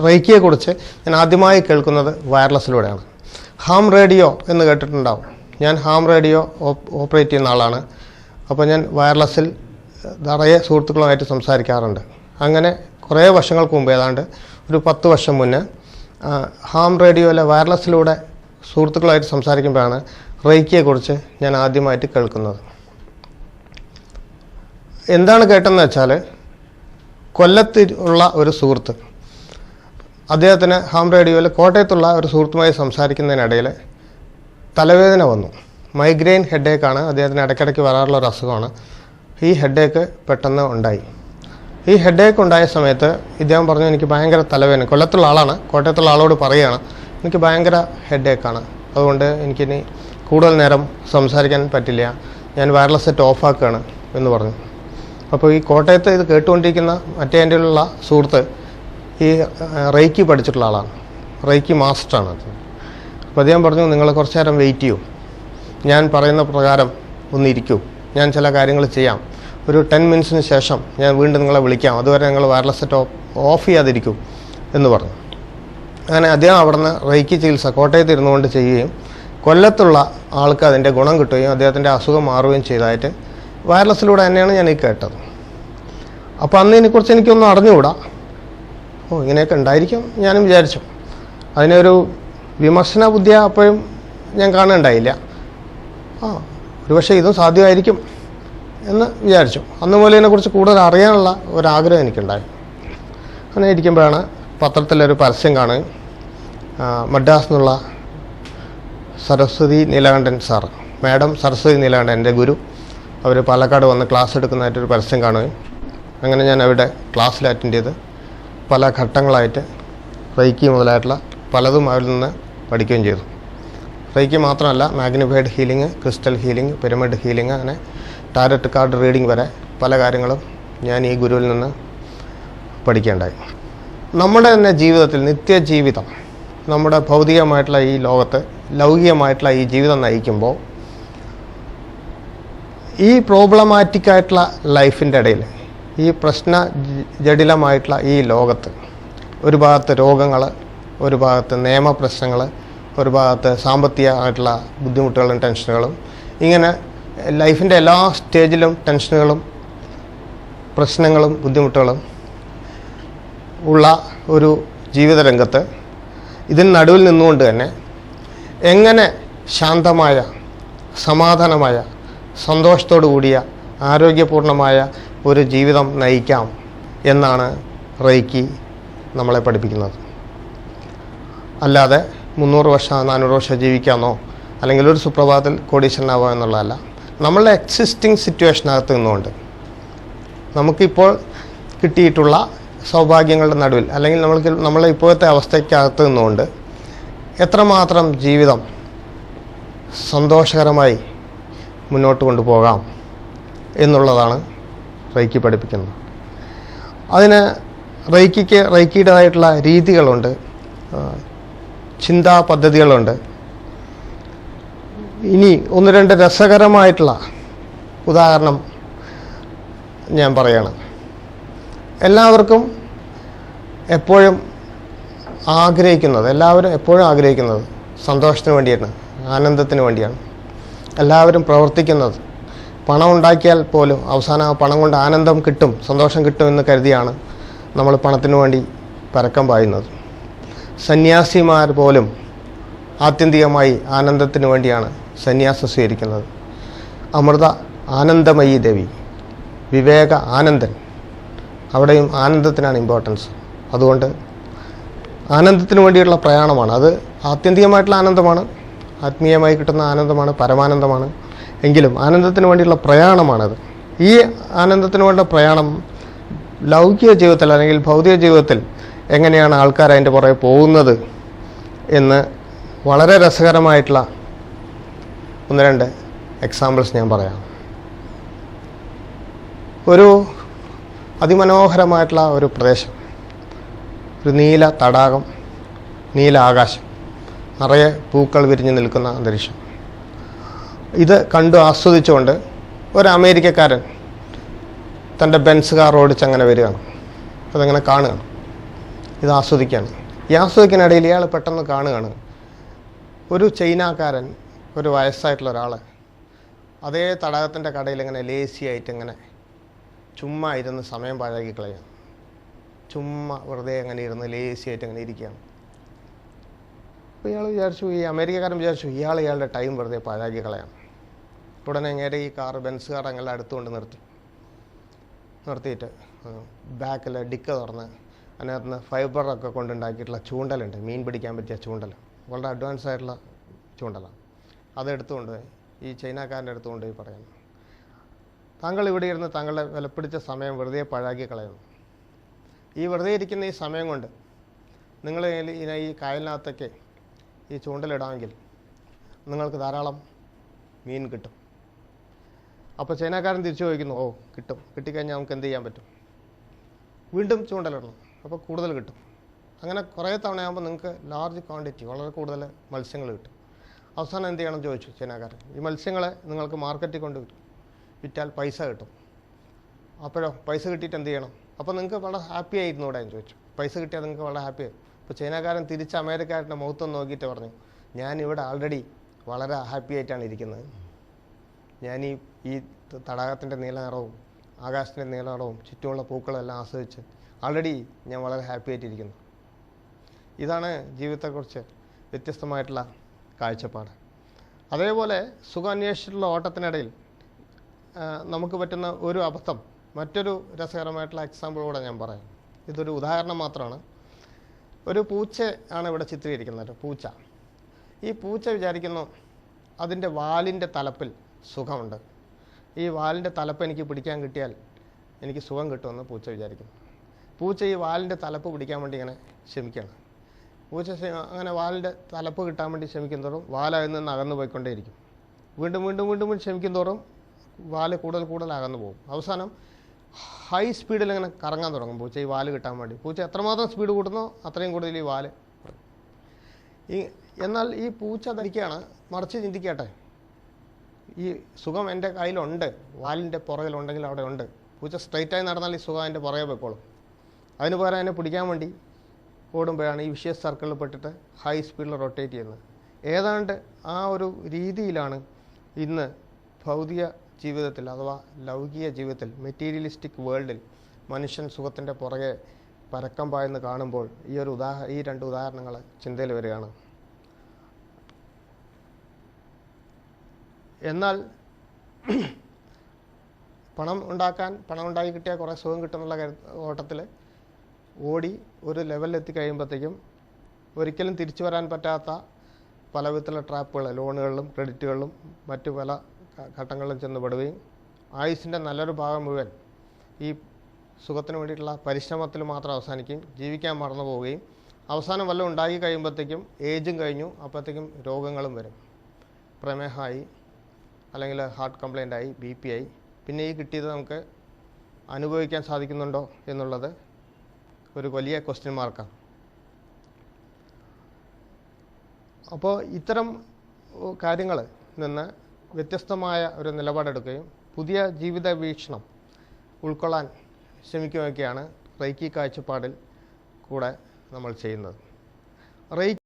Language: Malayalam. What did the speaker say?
റേക്കിയെക്കുറിച്ച് ഞാൻ ആദ്യമായി കേൾക്കുന്നത് വയർലെസ്സിലൂടെയാണ്. ഹാം റേഡിയോ എന്ന് കേട്ടിട്ടുണ്ടാവും. ഞാൻ ഹാം റേഡിയോ ഓപ്പറേറ്റ് ചെയ്യുന്ന ആളാണ്. അപ്പോൾ ഞാൻ വയർലെസ്സിൽ നിറയെ സുഹൃത്തുക്കളുമായിട്ട് സംസാരിക്കാറുണ്ട്. അങ്ങനെ കുറേ വർഷങ്ങൾക്ക് മുമ്പ്, ഏതാണ്ട് ഒരു 10 വർഷം മുന്നേ, ഹാം റേഡിയോയിലെ വയർലെസ്സിലൂടെ സുഹൃത്തുക്കളായിട്ട് സംസാരിക്കുമ്പോഴാണ് റേക്കിയെക്കുറിച്ച് ഞാൻ ആദ്യമായിട്ട് കേൾക്കുന്നത്. എന്താണ് കേട്ടതെന്ന് വെച്ചാൽ, കൊല്ലത്തിൽ ഉള്ള ഒരു സുഹൃത്ത്, അദ്ദേഹത്തിന് ഹാം റേഡിയോയിൽ കോട്ടയത്തുള്ള ഒരു സുഹൃത്തുമായി സംസാരിക്കുന്നതിനിടയിൽ തലവേദന വന്നു. മൈഗ്രെയിൻ ഹെഡേക്കാണ് അദ്ദേഹത്തിന് ഇടയ്ക്കിടയ്ക്ക് വരാറുള്ള ഒരു അസുഖമാണ്. ഈ ഹെഡേക്ക് പെട്ടെന്ന് ഉണ്ടായി. ഈ ഹെഡേക്ക് ഉണ്ടായ സമയത്ത് ഇദ്ദേഹം പറഞ്ഞു, എനിക്ക് ഭയങ്കര തലവേദന. കൊല്ലത്തുള്ള ആളാണ്, കോട്ടയത്തുള്ള ആളോട് പറയുകയാണ്, എനിക്ക് ഭയങ്കര ഹെഡേക്കാണ്, അതുകൊണ്ട് എനിക്കിനി കൂടുതൽ നേരം സംസാരിക്കാൻ പറ്റില്ല, ഞാൻ വയർലെസ് സെറ്റ് ഓഫാക്കുകയാണ് എന്ന് പറഞ്ഞു. അപ്പോൾ ഈ കോട്ടയത്ത് ഇത് കേട്ടുകൊണ്ടിരിക്കുന്ന മറ്റേ എൻ്റെ ഉള്ള സുഹൃത്ത് ഈ റേക്കി പഠിച്ചിട്ടുള്ള ആളാണ്, റേക്കി മാസ്റ്ററാണ്. അപ്പോൾ അദ്ദേഹം പറഞ്ഞു, നിങ്ങൾ കുറച്ച് നേരം വെയിറ്റ് ചെയ്യൂ, ഞാൻ പറയുന്ന പ്രകാരം ഒന്നിരിക്കൂ, ഞാൻ ചില കാര്യങ്ങൾ ചെയ്യാം, ഒരു 10 മിനിറ്റ്സിന് ശേഷം ഞാൻ വീണ്ടും നിങ്ങളെ വിളിക്കാം, അതുവരെ നിങ്ങൾ വയർലെസ് സെറ്റ് ഓഫ് ചെയ്യാതിരിക്കൂ എന്ന് പറഞ്ഞു. അങ്ങനെ അദ്ദേഹം അവിടെ നിന്ന് റേക്കി ചികിത്സ കോട്ടയത്ത് ഇരുന്നുകൊണ്ട് ചെയ്യുകയും കൊല്ലത്തുള്ള ആൾക്ക് അതിൻ്റെ ഗുണം കിട്ടുകയും അദ്ദേഹത്തിൻ്റെ അസുഖം മാറുകയും ചെയ്തതായിട്ട് വയർലെസ്സിലൂടെ തന്നെയാണ് ഞാൻ ഈ കേട്ടത്. അപ്പോൾ അന്ന് ഇതിനെക്കുറിച്ച് എനിക്കൊന്നും അറിഞ്ഞുകൂടാ. ഇങ്ങനെയൊക്കെ ഉണ്ടായിരിക്കും ഞാനും വിചാരിച്ചു. അതിനൊരു വിമർശന ബുദ്ധി അപ്പോഴും ഞാൻ കാണുന്നുണ്ടായില്ല. ഒരുപക്ഷെ ഇതും സാധ്യമായിരിക്കും എന്ന് വിചാരിച്ചു. അന്ന് മുതൽ ഇതിനെക്കുറിച്ച് കൂടുതൽ അറിയാനുള്ള ഒരാഗ്രഹം എനിക്കുണ്ടായി. അങ്ങനെ ഇരിക്കുമ്പോഴാണ് പത്രത്തിലൊരു പരസ്യം കാണുകയും മദ്രാസ് എന്നുള്ള സരസ്വതി നീലകണ്ഠൻ സാർ, മാഡം സരസ്വതി നീലകണ്ഠൻ, എൻ്റെ ഗുരു, അവർ പാലക്കാട് വന്ന് ക്ലാസ് എടുക്കുന്നതായിട്ടൊരു പരസ്യം കാണുകയും അങ്ങനെ ഞാൻ അവിടെ ക്ലാസ്സിൽ അറ്റൻഡ് ചെയ്ത് പല ഘട്ടങ്ങളായിട്ട് റേക്കി മുതലായിട്ടുള്ള പലതും അവരിൽ നിന്ന് പഠിക്കുകയും ചെയ്തു. റേക്കി മാത്രമല്ല, magnified healing, crystal healing, pyramid healing, അങ്ങനെ ടാരറ്റ് കാർഡ് റീഡിംഗ് വരെ പല കാര്യങ്ങളും ഞാൻ ഈ ഗുരുവിൽ നിന്ന് പഠിക്കുകയുണ്ടായി. നമ്മുടെ തന്നെ ജീവിതത്തിൽ, നിത്യജീവിതം, നമ്മുടെ ഭൗതികമായിട്ടുള്ള ഈ ലോകത്ത് ലൗകികമായിട്ടുള്ള ഈ ജീവിതം നയിക്കുമ്പോൾ ഈ പ്രോബ്ലമാറ്റിക്കായിട്ടുള്ള ലൈഫിൻ്റെ ഇടയിൽ, ഈ പ്രശ്ന ജടിലമായിട്ടുള്ള ഈ ലോകത്ത്, ഒരു ഭാഗത്ത് രോഗങ്ങൾ, ഒരു ഭാഗത്ത് നിയമപ്രശ്നങ്ങൾ, ഒരു ഭാഗത്ത് സാമ്പത്തികമായിട്ടുള്ള ബുദ്ധിമുട്ടുകളും ടെൻഷനുകളും, ഇങ്ങനെ ലൈഫിൻ്റെ എല്ലാ സ്റ്റേജിലും ടെൻഷനുകളും പ്രശ്നങ്ങളും ബുദ്ധിമുട്ടുകളും ഉള്ള ഒരു ജീവിത രംഗത്ത് ഇതിന് നടുവിൽ നിന്നുകൊണ്ട് തന്നെ എങ്ങനെ ശാന്തമായ, സമാധാനമായ, സന്തോഷത്തോടു കൂടിയ, ആരോഗ്യപൂർണമായ ഒരു ജീവിതം നയിക്കാം എന്നാണ് റേക്കി നമ്മളെ പഠിപ്പിക്കുന്നത്. അല്ലാതെ 300 വർഷം 400 വർഷം ജീവിക്കാമെന്നോ അല്ലെങ്കിൽ ഒരു സുപ്രഭാതത്തിൽ കോടീശ്വരനാവുക എന്നുള്ളതല്ല. നമ്മളുടെ എക്സിസ്റ്റിംഗ് സിറ്റുവേഷനകത്ത് നിന്നുകൊണ്ട് നമുക്കിപ്പോൾ കിട്ടിയിട്ടുള്ള സൗഭാഗ്യങ്ങളുടെ നടുവിൽ, അല്ലെങ്കിൽ നമ്മളെ ഇപ്പോഴത്തെ അവസ്ഥയ്ക്കകത്ത് നിന്നുകൊണ്ട് എത്രമാത്രം ജീവിതം സന്തോഷകരമായി മുന്നോട്ട് കൊണ്ടുപോകാം എന്നുള്ളതാണ് റേക്കി പഠിപ്പിക്കുന്നത്. അതിന് റേക്കിയുടേതായിട്ടുള്ള രീതികളുണ്ട്, ചിന്താ പദ്ധതികളുണ്ട്. ഇനി 1-2 രസകരമായിട്ടുള്ള ഉദാഹരണം ഞാൻ പറയുകയാണ്. എല്ലാവരും എപ്പോഴും ആഗ്രഹിക്കുന്നത് സന്തോഷത്തിന് വേണ്ടിയാണ്, ആനന്ദത്തിന് വേണ്ടിയാണ്. എല്ലാവരും പ്രവർത്തിക്കുന്നത് പണം ഉണ്ടാക്കിയാൽ പോലും അവസാനം ആ പണം കൊണ്ട് ആനന്ദം കിട്ടും, സന്തോഷം കിട്ടും എന്ന് കരുതിയാണ് നമ്മൾ പണത്തിന് വേണ്ടി പരക്കം പായുന്നത്. സന്യാസിമാർ പോലും ആത്യന്തികമായി ആനന്ദത്തിന് വേണ്ടിയാണ് സന്യാസം സ്വീകരിക്കുന്നത്. അമൃത ആനന്ദമയി ദേവി, വിവേക ആനന്ദൻ, അവിടെയും ആനന്ദത്തിനാണ് ഇമ്പോർട്ടൻസ്. അതുകൊണ്ട് ആനന്ദത്തിന് വേണ്ടിയുള്ള പ്രയാണമാണ്. അത് ആത്യന്തികമായിട്ടുള്ള ആനന്ദമാണ്, ആത്മീയമായി കിട്ടുന്ന ആനന്ദമാണ്, പരമാനന്ദമാണ്. എങ്കിലും ആനന്ദത്തിന് വേണ്ടിയുള്ള പ്രയാണമാണത്. ഈ ആനന്ദത്തിന് വേണ്ട പ്രയാണം ലൗകിക ജീവിതത്തിൽ അല്ലെങ്കിൽ ഭൗതിക ജീവിതത്തിൽ എങ്ങനെയാണ് ആൾക്കാർ അതിൻ്റെ പുറകെ പോകുന്നത് എന്ന് വളരെ രസകരമായിട്ടുള്ള 1-2 എക്സാമ്പിൾസ് ഞാൻ പറയാം. ഒരു അതിമനോഹരമായിട്ടുള്ള ഒരു പ്രദേശം, ഒരു നീല തടാകം, നീല ആകാശം, നിറയെ പൂക്കൾ വിരിഞ്ഞ് നിൽക്കുന്ന അന്തരീക്ഷം. ഇത് കണ്ടു ആസ്വദിച്ചുകൊണ്ട് ഒരു അമേരിക്കക്കാരൻ തൻ്റെ ബെൻസ് കാർ ഓടിച്ചങ്ങനെ വരികയാണ്. അതങ്ങനെ കാണുകയാണ്. ഇത് ആസ്വദിക്കുകയാണ്. ഈ ആസ്വദിക്കാനിടയിൽ ഇയാൾ പെട്ടെന്ന് കാണുകയാണ് ഒരു ചൈനക്കാരൻ, ഒരു വയസ്സായിട്ടുള്ള ഒരാൾ അതേ തടാകത്തിൻ്റെ കടയിൽ ഇങ്ങനെ ലേസി ആയിട്ട് ഇങ്ങനെ ചുമ്മാ ഇരുന്ന് സമയം പാഴാക്കി കളയാം. ചുമ്മാ വെറുതെ അങ്ങനെ ഇരുന്ന് ലേസി ആയിട്ട് അങ്ങനെ ഇരിക്കുകയാണ്. അപ്പോൾ ഇയാൾ വിചാരിച്ചു, ഈ അമേരിക്കക്കാരൻ വിചാരിച്ചു ഇയാളുടെ ടൈം വെറുതെ പാഴാക്കി കളയാം. ഉടനെ നേരെ ഈ ബെൻസ് കാർ അങ്ങനെ അടുത്തുകൊണ്ട് നിർത്തിയിട്ട് ബാക്കിൽ ഡിക്ക തുറന്ന് അതിനകത്ത് നിന്ന് ഫൈബറൊക്കെ കൊണ്ടുണ്ടാക്കിയിട്ടുള്ള ചൂണ്ടലുണ്ട്, മീൻ പിടിക്കാൻ പറ്റിയ ചൂണ്ടൽ, വളരെ അഡ്വാൻസ് ആയിട്ടുള്ള ചൂണ്ടലാണ്. അതെടുത്തുകൊണ്ട് ഈ ചൈനക്കാരൻ്റെ അടുത്തുകൊണ്ട് പോയി പറയുന്നു, താങ്കൾ ഇവിടെ ഇരുന്ന് താങ്കളുടെ വിലപ്പിടിച്ച സമയം വെറുതെ പാഴാക്കി കളയുന്നു. ഈ വെറുതെ ഇരിക്കുന്ന ഈ സമയം കൊണ്ട് നിങ്ങൾ ഈ കായലിനകത്തേക്ക് ഈ ചൂണ്ടലിടാമെങ്കിൽ നിങ്ങൾക്ക് ധാരാളം മീൻ കിട്ടും. അപ്പോൾ ചൈനക്കാരൻ തിരിച്ചു ചോദിക്കുന്നു, ഓ കിട്ടും, കിട്ടിക്കഴിഞ്ഞാൽ നമുക്ക് എന്ത് ചെയ്യാൻ പറ്റും? വീണ്ടും ചൂണ്ടലിടണം, അപ്പോൾ കൂടുതൽ കിട്ടും. അങ്ങനെ കുറേ തവണയാകുമ്പോൾ നിങ്ങൾക്ക് ലാർജ് ക്വാണ്ടിറ്റി, വളരെ കൂടുതൽ മത്സ്യങ്ങൾ കിട്ടും. അവസാനം എന്ത് ചെയ്യണം ചോദിച്ചു ചൈനക്കാരൻ. ഈ മത്സ്യങ്ങളെ നിങ്ങൾക്ക് മാർക്കറ്റിൽ കൊണ്ട് വിറ്റാൽ പൈസ കിട്ടും. അപ്പോഴോ പൈസ കിട്ടിയിട്ട് എന്ത് ചെയ്യണം? അപ്പോൾ നിങ്ങൾക്ക് വളരെ ഹാപ്പി ആയിരുന്നു ഇവിടെ എന്ന് ചോദിച്ചു. പൈസ കിട്ടിയാൽ നിങ്ങൾക്ക് വളരെ ഹാപ്പി ആയി. അപ്പോൾ ചൈനക്കാരൻ തിരിച്ച് അമേരിക്കക്കാരൻ്റെ മുഖത്തൊന്ന് നോക്കിയിട്ട് പറഞ്ഞു, ഞാനിവിടെ ആൾറെഡി വളരെ ഹാപ്പി ആയിട്ടാണ് ഇരിക്കുന്നത്. ഞാൻ ഈ തടാകത്തിൻ്റെ നീലനിറവും ആകാശത്തിൻ്റെ നീലനിറവും ചുറ്റുമുള്ള പൂക്കളെല്ലാം ആസ്വദിച്ച് ആൾറെഡി ഞാൻ വളരെ ഹാപ്പി ആയിട്ടിരിക്കുന്നു. ഇതാണ് ജീവിതത്തെക്കുറിച്ച് വ്യത്യസ്തമായിട്ടുള്ള കാഴ്ചപ്പാട്. അതേപോലെ സുഖാന്വേഷിച്ചിട്ടുള്ള ഓട്ടത്തിനിടയിൽ നമുക്ക് പറ്റുന്ന ഒരു അബദ്ധം, മറ്റൊരു രസകരമായിട്ടുള്ള എക്സാമ്പിളോടെ ഞാൻ പറയാം. ഇതൊരു ഉദാഹരണം മാത്രമാണ്. ഒരു പൂച്ച ആണ് ഇവിടെ ചിത്രീകരിക്കുന്നത്. പൂച്ച, ഈ പൂച്ച വിചാരിക്കുന്നു അതിൻ്റെ വാലിൻ്റെ തലപ്പിൽ സുഖമുണ്ട്. ഈ വാലിൻ്റെ തലപ്പ് എനിക്ക് പിടിക്കാൻ കിട്ടിയാൽ എനിക്ക് സുഖം കിട്ടുമെന്ന് പൂച്ച വിചാരിക്കുന്നു. പൂച്ച ഈ വാലിൻ്റെ തലപ്പ് പിടിക്കാൻ വേണ്ടി ഇങ്ങനെ ശ്രമിക്കുകയാണ്. പൂച്ച അങ്ങനെ വാലിൻ്റെ തലപ്പ് കിട്ടാൻ വേണ്ടി ശ്രമിക്കും വാൽ അതിൽ നിന്ന് അകന്നു പോയിക്കൊണ്ടേയിരിക്കും. വീണ്ടും വീണ്ടും വീണ്ടും വീണ്ടും ശ്രമിക്കും തോറും വാല് കൂടുതൽ അകന്നു പോകും. അവസാനം ഹൈ സ്പീഡിൽ ഇങ്ങനെ കറങ്ങാൻ തുടങ്ങും പൂച്ച ഈ വാല് കിട്ടാൻ വേണ്ടി. പൂച്ച എത്രമാത്രം സ്പീഡ് കൂട്ടുന്നോ അത്രയും കൂടുതൽ ഈ വാല്. എന്നാൽ ഈ പൂച്ച ധരിക്കുകയാണ്, മറിച്ച് ചിന്തിക്കട്ടെ, ഈ സുഖം എൻ്റെ കയ്യിലുണ്ട്, വാലിൻ്റെ പുറകിലുണ്ടെങ്കിൽ അവിടെ ഉണ്ട്. പൂച്ച സ്ട്രൈറ്റായി നടന്നാൽ ഈ സുഖം അതിൻ്റെ പുറകെ പോയിക്കോളും. അതിന് പകരം അതിനെ പിടിക്കാൻ വേണ്ടി ഓടുമ്പോഴാണ് ഈ വിഷയ സർക്കിളിൽ പെട്ടിട്ട് ഹൈ സ്പീഡിൽ റൊട്ടേറ്റ് ചെയ്യുന്നത്. ഏതാണ്ട് ആ ഒരു രീതിയിലാണ് ഇന്ന് ഭൗതിക ജീവിതത്തിൽ അഥവാ ലൗകിക ജീവിതത്തിൽ, മെറ്റീരിയലിസ്റ്റിക് വേൾഡിൽ മനുഷ്യൻ സുഖത്തിൻ്റെ പുറകെ പരക്കം പായെന്ന് കാണുമ്പോൾ ഈ രണ്ട് ഉദാഹരണങ്ങൾ ചിന്തയിൽ വരികയാണ്. എന്നാൽ പണം ഉണ്ടാക്കി കിട്ടിയാൽ കുറേ സുഖം കിട്ടുന്നുള്ള ഓട്ടത്തിൽ ഓടി ഒരു ലെവലിലെത്തി കഴിയുമ്പോഴത്തേക്കും ഒരിക്കലും തിരിച്ചു വരാൻ പറ്റാത്ത പല വിധത്തിലുള്ള ട്രാപ്പുകൾ, ലോണുകളിലും ക്രെഡിറ്റുകളിലും മറ്റു പല ഘട്ടങ്ങളിലും ചെന്ന് പെടുകയും ആയുസിൻ്റെ നല്ലൊരു ഭാഗം മുഴുവൻ ഈ സുഖത്തിന് വേണ്ടിയിട്ടുള്ള പരിശ്രമത്തിൽ മാത്രം അവസാനിക്കുകയും ജീവിക്കാൻ മറന്നു പോവുകയും അവസാനം വല്ലതും ഉണ്ടാക്കി കഴിയുമ്പോഴത്തേക്കും ഏജും കഴിഞ്ഞു, അപ്പോഴത്തേക്കും രോഗങ്ങളും വരും. പ്രമേഹമായി, അല്ലെങ്കിൽ ഹാർട്ട് കംപ്ലൈൻ്റ് ആയി, BP ആയി. പിന്നെ ഈ കിട്ടിയത് നമുക്ക് അനുഭവിക്കാൻ സാധിക്കുന്നുണ്ടോ എന്നുള്ളത് ഒരു വലിയ ക്വസ്റ്റ്യൻ മാർക്കാണ്. അപ്പോൾ ഇത്തരം കാര്യങ്ങൾ നിന്ന് വ്യത്യസ്തമായ ഒരു നിലപാടെടുക്കുകയും പുതിയ ജീവിത വീക്ഷണം ഉൾക്കൊള്ളാൻ ശ്രമിക്കുകയൊക്കെയാണ് റെയ്ക്കി കാഴ്ചപ്പാടിൽ കൂടെ നമ്മൾ ചെയ്യുന്നത്. റെയ്ക്കി